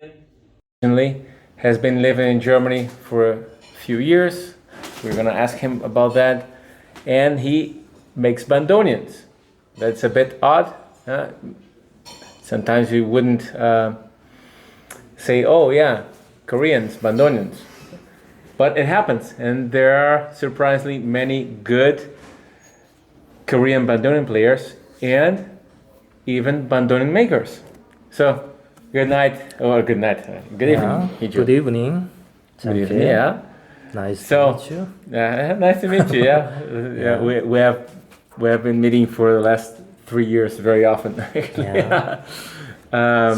Recently has been living in Germany for a few years. We're gonna ask him about that, and he makes bandoneons. That's a bit odd. Sometimes you wouldn't say, "Oh yeah, Koreans bandoneons," but it happens, and there are surprisingly many good Korean bandoneon players and even bandoneon makers. So, good night, or good night, good evening, Heeju. Good evening. Good evening. Yeah. Nice So, to meet you. nice to meet you. Yeah, we have been meeting for the last 3 years very often. Yeah.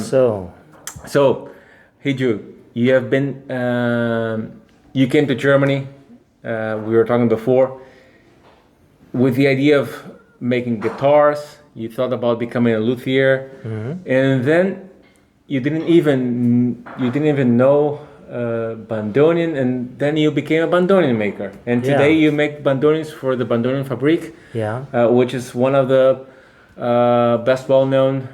So, Heeju, you have been you came to Germany. We were talking before with the idea of making guitars. You thought about becoming a luthier, and then you didn't even know bandoneon, and then you became a bandoneon maker. And today you make bandoneons for the Bandonionfabrik, which is one of the best well-known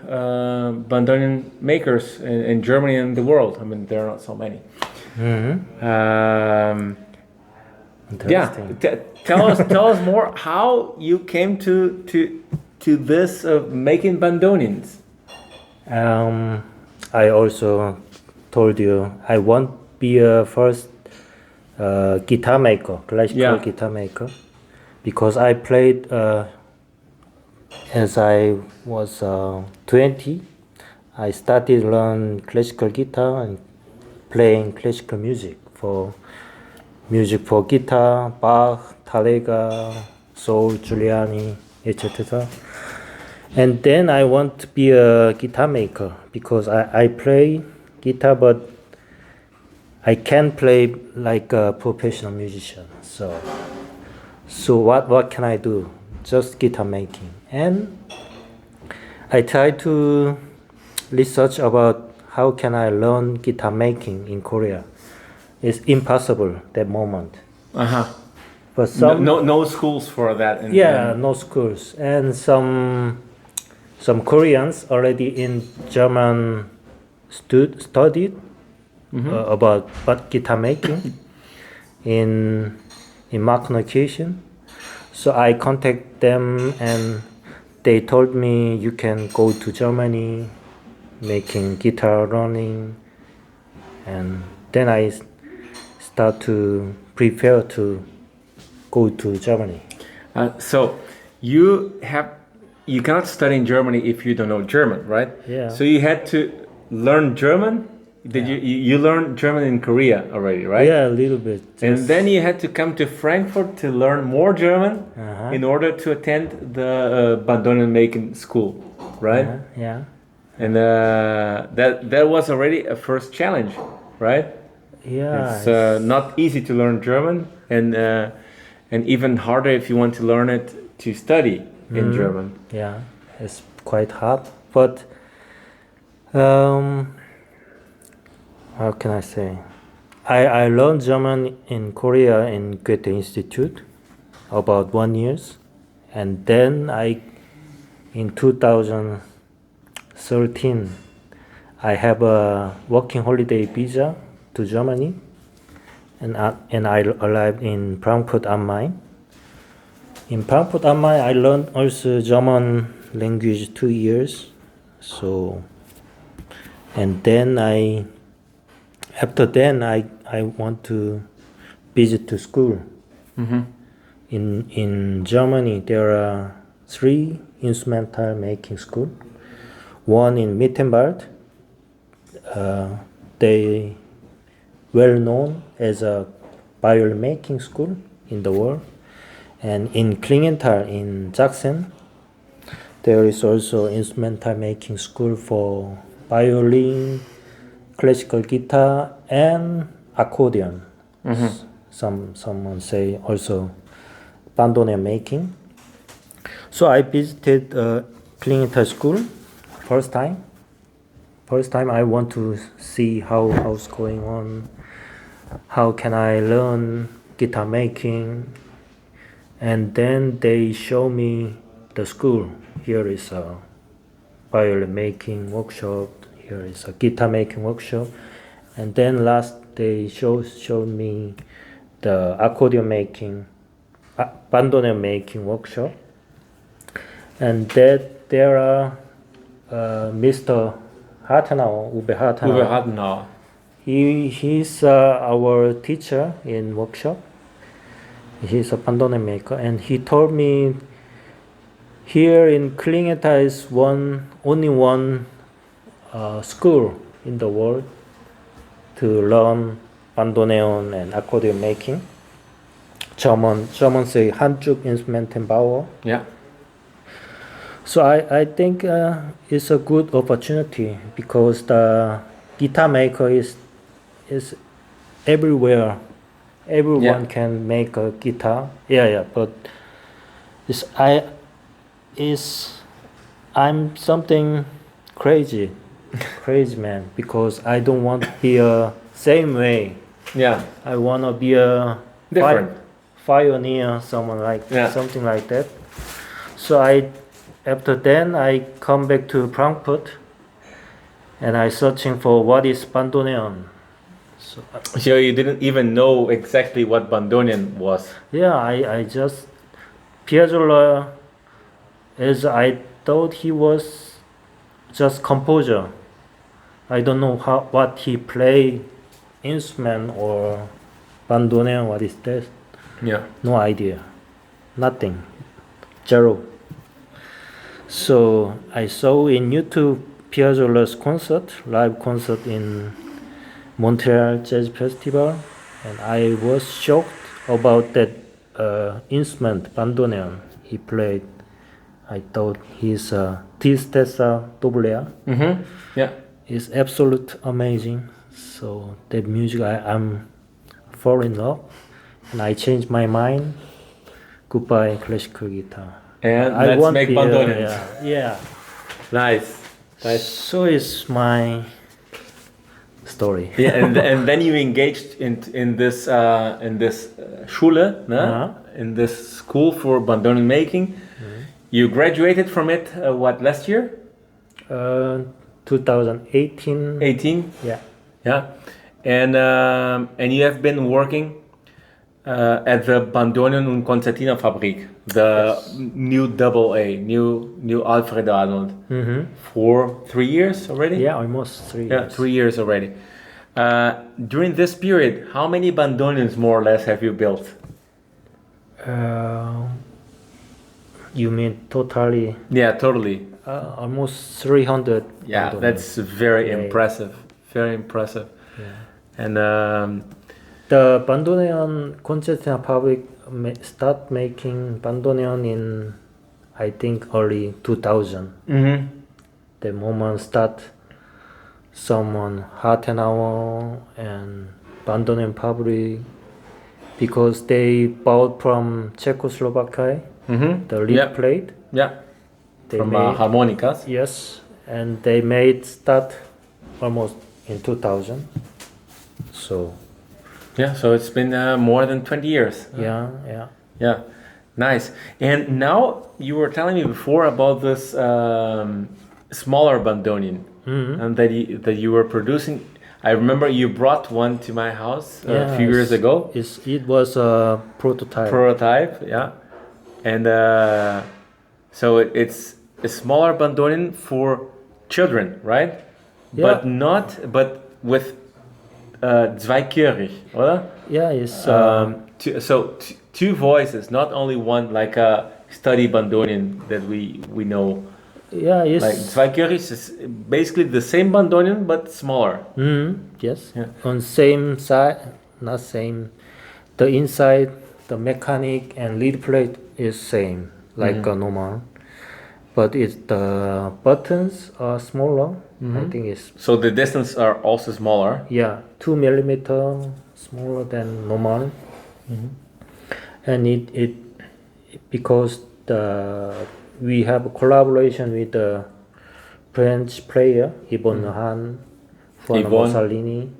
bandoneon makers in Germany and the world. I mean, there are not so many. Tell us more how you came to this of making bandoneons. I also told you I want be a first guitar maker, classical guitar maker, because I played as I was 20. I started learn classical guitar and playing classical music for guitar, Bach, Talega, Soul, Giuliani, etc. And then I want to be a guitar maker because I play guitar, but I can't play like a professional musician. So what can I do? Just guitar making. And I try to research about how can I learn guitar making in Korea. It's impossible that moment. But some no schools for that. No schools, and some Koreans already in German studied about guitar making in market occasion. So I contact them, and they told me you can go to Germany making guitar learning, and then I start to prepare to go to Germany. So you cannot study in Germany if you don't know German, right? Yeah. So you had to learn German. Did you learn German in Korea already, right? Yeah, a little bit. And then you had to come to Frankfurt to learn more German in order to attend the bandoneon making school, right? Yeah. And that was already a first challenge, right? Yeah. It's not easy to learn German, and even harder if you want to learn it to study in German. Yeah, it's quite hard. But how can I say? I learned German in Korea in Goethe Institute about 1 year, and then in 2013 I have a working holiday visa to Germany, and I arrived in Frankfurt am Main. In Frankfurt am Main, I learned also German language 2 years. So, and then after then I want to visit to school. In Germany, there are 3 instrumental making school. One in Mittenwald. They well known as a violin making school in the world. And in Klingenthal in Sachsen, there is also instrumental making school for violin, classical guitar, and accordion. Someone say also bandoneon making. So I visited Klingenthal school first time. First time I want to see how's going on. How can I learn guitar making? And then they show me the school. Here is a violin making workshop. here is a guitar making workshop. And then last they showed me the accordion making, bandoneon making workshop. And that there are Mr. Hartenau, Uwe Hartenau. He's our teacher in workshop. He's a bandoneon maker, and he told me here in Klingenthal is only one school in the world to learn bandoneon and accordion making. German say Handjuk Instrumentenbauer. Yeah. So I think it's a good opportunity because the guitar maker is everywhere. Everyone can make a guitar. But I'm something crazy man, because I don't want to be a same way. Yeah. I want to be a different pioneer, something like that. So after then I come back to Frankfurt and I searching for what is bandoneon. So you didn't even know exactly what bandoneon was? Yeah, I just Piazzolla, as I thought he was just composer. I don't know what he play instrument or bandoneon. What is that? Yeah. No idea. Nothing. Zero. So I saw in YouTube Piazzolla's live concert in Montreal Jazz Festival, and I was shocked about that instrument, bandoneon, he played. I thought his Tristessa doblea is absolute amazing. So that music I'm fall in love, and I changed my mind. Goodbye classical guitar. And let's make bandoneons. Yeah. Nice. So it's my story. Yeah, and then you engaged in this Schule, in this school for bandoneon making. Mm-hmm. You graduated from it last year? 2018. 18? Yeah. And you have been working at the Bandonion und Concertinafabrik, the new doblea, new alfredarnold, for 3 years already? Yeah, almost 3 years. Yeah, 3 years already. During this period, how many bandoneons more or less have you built? You mean totally? Yeah, totally. Almost 300. Yeah, that's very impressive. Very impressive. Yeah. And the Bandoneon Concertinafabrik start making bandoneon in, I think, early 2000. Mm-hmm. The moment start someone Hartenau and Bandoneonfabrik, because they bought from Czechoslovakia the lead plate. Yeah. From harmonicas. Yes, and they made start almost in 2000. So. Yeah, so it's been more than 20 years. Yeah. Nice. And now you were telling me before about this smaller bandoneon that you were producing. I remember you brought one to my house a few years ago. It was a prototype. Yeah. And so it's a smaller bandoneon for children, right? Yeah. But with zweichörig, oder? Yeah, it's two voices, not only one, like a study bandoneon that we know. Yeah, it's like zweichörig is basically the same bandoneon but smaller. Yes. Yeah. On same side, not same. The inside, the mechanic and lead plate is same, like a normal. But the buttons are smaller. I think it's. So the distance are also smaller. Yeah, 2 millimeter smaller than normal. And it because we have a collaboration with the French player Yvonne Han from Mussolini.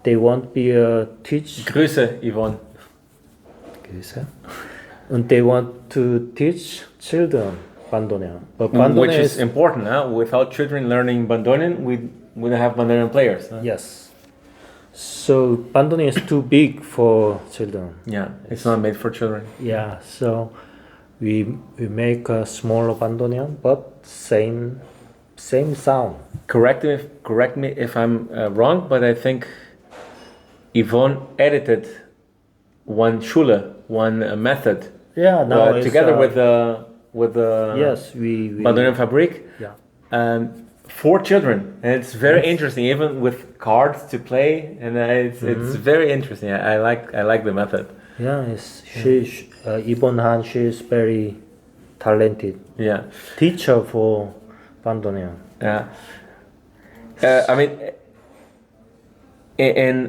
They want to teach. Grüße, Yvonne. Grüße. And they want to teach children bandoneon. But bandoneon which is important, huh? Without children learning bandoneon, we don't have bandoneon players. Huh? Yes. So bandoneon is too big for children. Yeah, it's not made for children. Yeah, so we make a smaller bandoneon, but same sound. Correct me if I'm wrong, but I think Yvonne edited one Schule, one method. Yeah, now together with the yes, we Bandonionfabrik. Yeah. For children, and it's very interesting, even with cards to play, and it's very interesting. I like the method. Yeah, Yvonne Han, she is very talented. Yeah, teacher for bandoneon. Yeah, I mean, in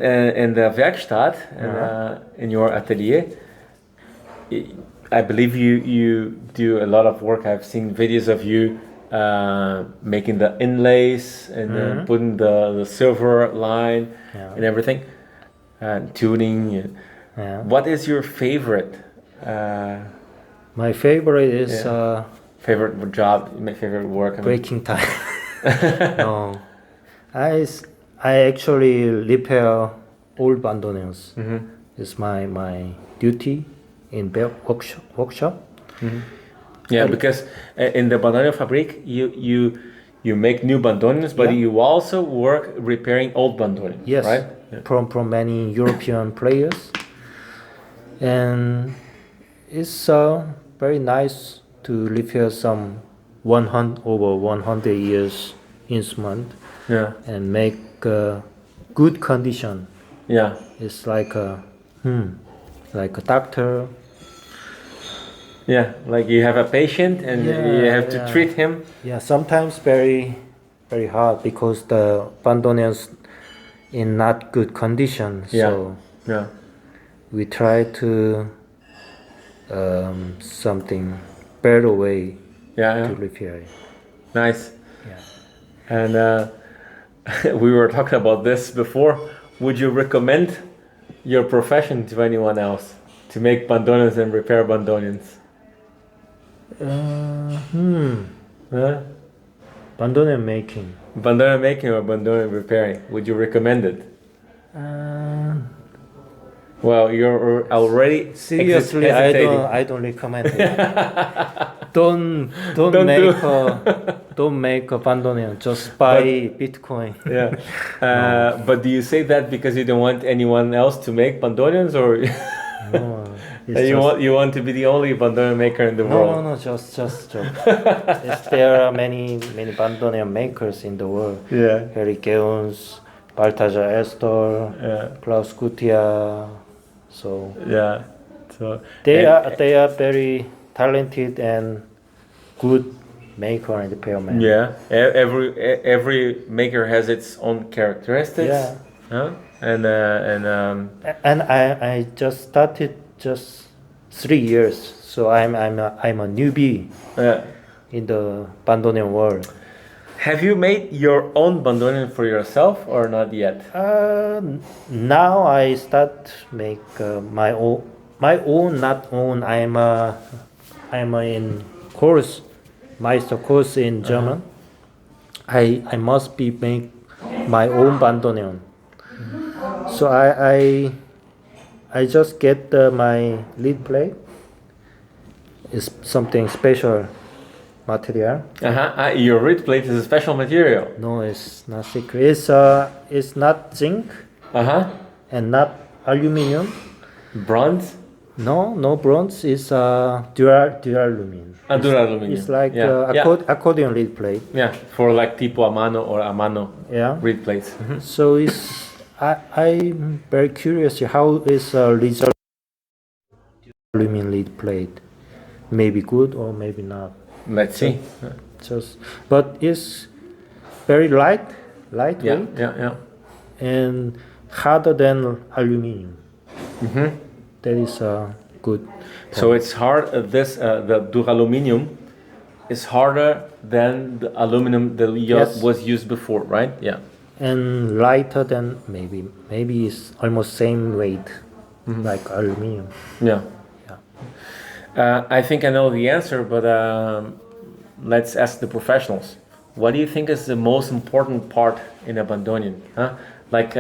the Werkstatt, in your atelier, I believe you do a lot of work. I've seen videos of you making the inlays and then putting the silver line and everything, and tuning. Yeah. What is your favorite? My favorite is favorite job, my favorite work. Breaking time. No, I actually repair old bandoneons. It's my duty in workshop. Yeah, because in the Bandonionfabrik, you make new bandoneons, but you also work repairing old bandoneons. Yes, right? From many European players, and it's very nice to repair some over 100 years instrument. Yeah, and make good condition. Yeah, It's like a doctor. Yeah, like you have a patient and you have to treat him. Yeah, sometimes very hard because the bandoneons in not good condition. So we try to something better way to repair it. Nice. Yeah. And we were talking about this before. Would you recommend your profession to anyone else to make bandoneons and repair bandoneons? Bandoneon making. Bandoneon making or bandoneon repairing? Would you recommend it? Well, you're already seriously. I don't recommend it. don't make a bandoneon. Just buy Bitcoin. Yeah. But do you say that because you don't want anyone else to make bandoneons, or no? you want to be the only bandoneon maker in the world? No, just joke. There are many bandoneon makers in the world. Yeah. Harry Geuns, Balthazar Astor, Klaus Gutia. So they are very talented and good maker and repairman. Yeah. Every maker has its own characteristics. Yeah. And I just started just 3 years, so I'm a newbie in the bandoneon world. Have you made your own bandoneon for yourself or not yet? Now I start make my own, not own. I'm in course, Meister course in German. I must be make my own bandoneon. So I just get my lead plate. It's something special material. Your reed plate is a special material. No, it's not secret. It's not zinc. And not aluminum. Bronze? No bronze. It's duralumin. Duralumin. It's like accordion reed plate. Yeah, for like tipo a mano or a mano reed plates. So I'm very curious how is result aluminum lead plate. Maybe good or maybe not. Let's see. But it's very lightweight. Yeah. And harder than aluminum. That is good. So it's hard. The duraluminum is harder than the aluminum that was used before, right? Yeah. And lighter than maybe it's almost same weight like aluminum. Yeah. I think I know the answer, but let's ask the professionals. what do you think is the most important part in a bandoneon? Huh? Like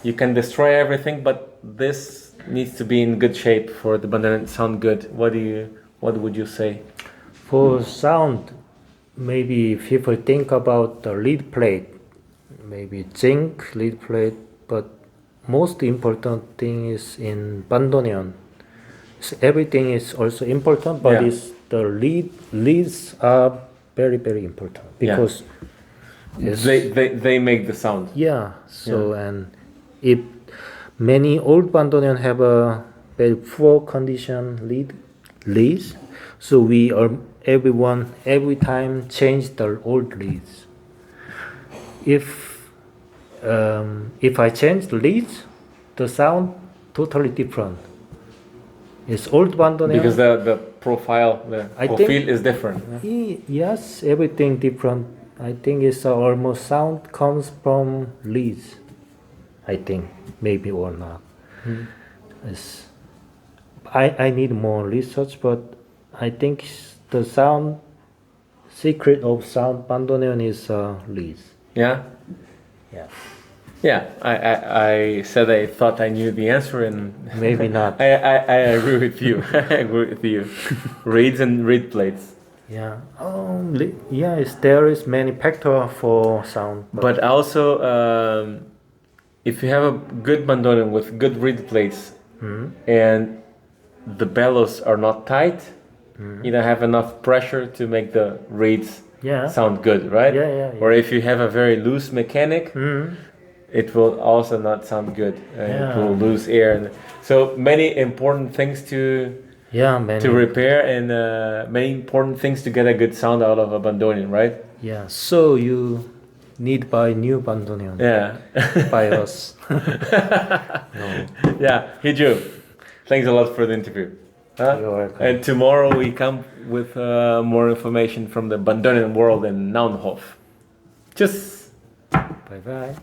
you can destroy everything, but this needs to be in good shape for the bandoneon to sound good. What would you say? For sound, maybe people think about the lead plate, maybe zinc lead plate, but most important thing is in bandoneon. So everything is also important, but it's the leads are very, very important because they make the sound. Yeah. So and if many old bandoneon have a very poor condition leads, so we are every time change the old leads. If I change the leads, the sound totally different. It's old bandoneon because the profile, is different. Yes, everything different. I think it's almost sound comes from leads. I think maybe or not. It's, I need more research, but I think the sound secret of sound bandoneon is leads. Yeah. Yeah. Yeah, I said I thought I knew the answer, and maybe not. I agree with you. I agree with you. Reeds and reed plates. Yeah. There is many factor for sound. But also, if you have a good bandoneon with good reed plates, and the bellows are not tight, you don't have enough pressure to make the reeds sound good, right? Yeah. Or if you have a very loose mechanic. It will also not sound good. It will lose air, and so many important things to repair, and many important things to get a good sound out of a bandoneon, right? Yeah. So you need buy new bandoneon. Yeah. By us. No. Yeah, Heeju, thanks a lot for the interview. You're welcome. And tomorrow we come with more information from the bandoneon world in Naunhof. Just bye bye.